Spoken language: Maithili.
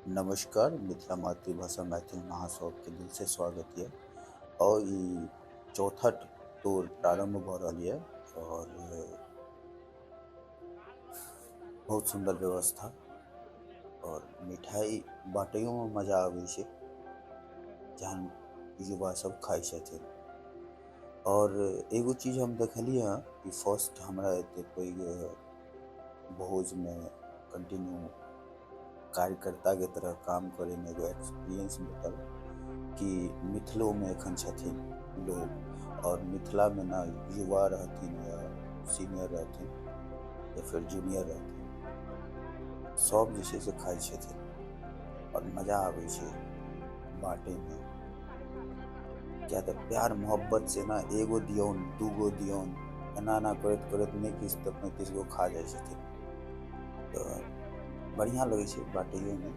नमस्कार, मिथिला मातृभाषा मैथिल महासभके दिल से स्वागत यऽ। और ई चौथा टूर प्रारंभ भऽ रहल यऽ और बहुत सुंदर व्यवस्था और मिठाई बाँटैयोमे मजा आबै छै जहन युवा सब खाइ छथिन। और एगो चीज हम देखलियै हँ कि फर्स्ट हमरा एते पैघ भोजमे कंटिन्यू कार्यकर्ता के तरह काम करैमे एगो एक्सपीरियंस भेटल कि मिथिलोमे एखन छथिन लोग और मिथिलामे ना युवा रहथिन या सीनियर रहथिन या फिर जूनियर रहथिन, सब जे छै से खाइ छथिन और मजा आबै छै बाँटैमे। किया तऽ प्यार मोहब्बत से ना एगो दियौन दूगो दियौन एना एना करैत करैत नहीं किछु तऽ 35 गो खा जाइ छथिन। तऽ बढ़िआँ लगै छै बाँटैयोमे।